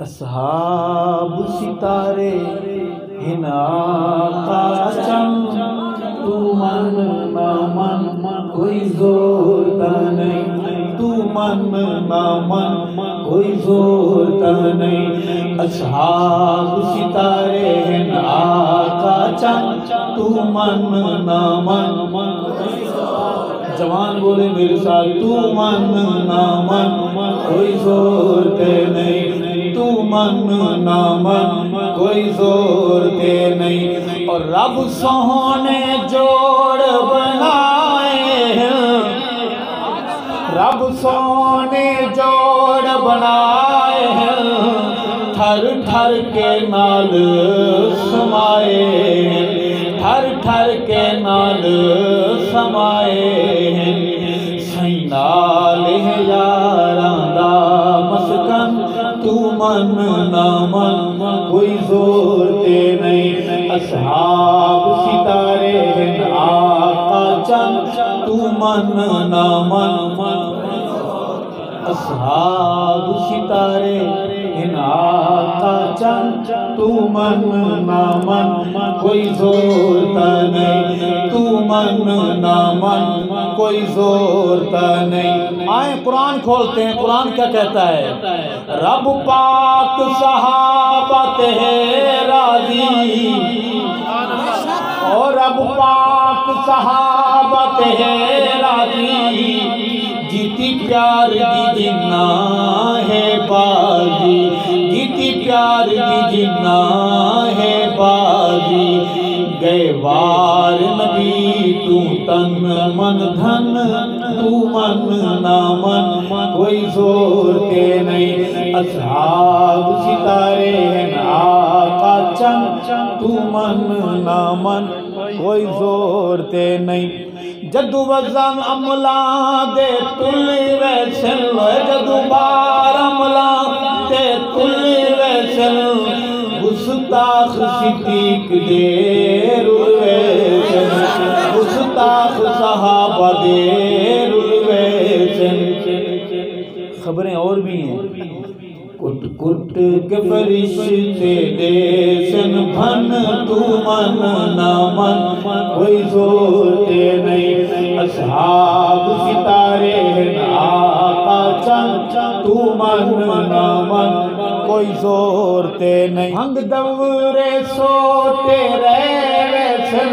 اصحاب ستارے ہن آقا چند، تو من نہ من کوئی زور تا نہیں، تو من نہ من کوئی زور تا نہیں۔ اصحاب ستارے ہن آقا چند، تو من نہ من، جوان بولے میرے ساتھ، تو من نہ من کوئی زور تے نہیں، تو من نہ من کوئی زور تے نہیں۔ اور رب سونے جوڑ بنائے ہیں، رب سونے جوڑ بنائے ہیں، تھر تھر کے نال سمائے ہیں، تھر تھر کے نال سمائے ہیں۔ سائیں نال ہے یاراں دا مسکن، تو من نہ من کوئی زور تے نہیں۔ اصحاب ستارے ہیں آقا چند، تو من نہ من، اصحاب ستارے ہیں آقا چند، تو من نہ من کوئی زور تا نہیں، تو من نہ من کوئی زور تا نہیں۔ آئیں قرآن کھولتے ہیں، قرآن کیا کہتا ہے؟ رب پاک صحابہ تے ہے راضی، اور رب پاک صحابہ تے ہے راضی، جیتی پیار دی جنہ ہے بازی، جیتی پیار دی جنہ ہے بازی۔ گئے وار نبی تو تن من دھن، تو من نہ من کوئی زور تے نہیں۔ اصحاب ستارے ہیں آقا چند، تو من نہ من کوئی زور تے نہیں۔ جدو وزن عملہ دے تل ویسل، جدو بار عملہ دے تل ویسل، گستاخ صدیق دے رول ویسل، گستاخ صحابہ دے رول ویسل۔ خبریں اور بھی ہیں، کٹ کٹ کے فرشتے دے سن بھن، تو من نہ من کوئی زور تے نہیں۔ اصحاب ستارے ہیں آقا چند، تو من نہ من کوئی زور تے نہیں۔ بھنگ دورے سوتے رہے ویسل،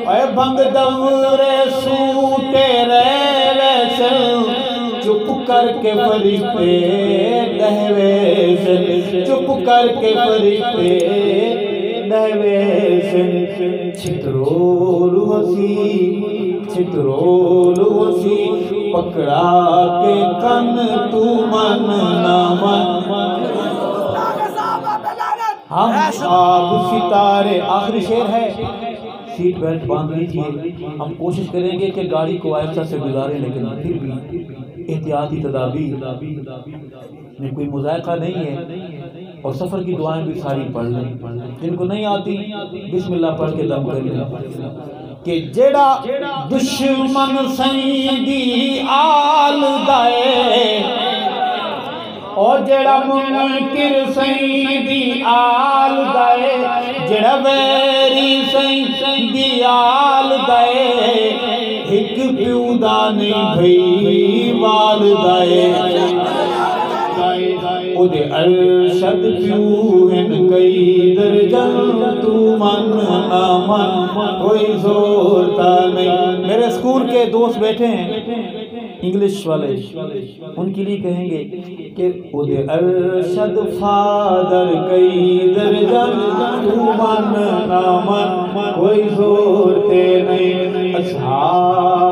اے بھنگ دورے سوتے رہے ویسل، چپ کر کے فرشتے دہویسن، چپ کر کے فرشتے دہویسن۔ چھترول وسی، چھترول وسی، پکڑا کے کن، تو من نہ من۔ ہم اصحاب ستارے، آخری شعر ہے، سیٹ بیلٹ باندھ لیجئے۔ ہم کوشش کریں گے کہ گاڑی کو آہستہ سے گزاریں، لیکن پھر بھی احتیاطی تدابیر میں کوئی مذائقہ نہیں ہے، اور سفر کی دعائیں بھی ساری پڑھ لیں۔ جن کو نہیں آتی بسم اللہ پڑھ کے دم کر لیں۔ کہ جڑا دشمن سیندی آل دائے، اور جڑا منکر سیندی آل دائے، جڑا ویری سیندی آل دائے، ایک پیودا نہیں بھئی والدائے، او دے ارشد پیو ہن کئی درجن، تو من نہ من کوئی زور تا نہیں۔ میرے اسکول کے دوست بیٹھے ہیں انگلش والے، ان کے لیے کہیں گے کہ او دے ارشد فادر کئی درجن، تو من نہ من کوئی زور تے نہیں۔ اصحاب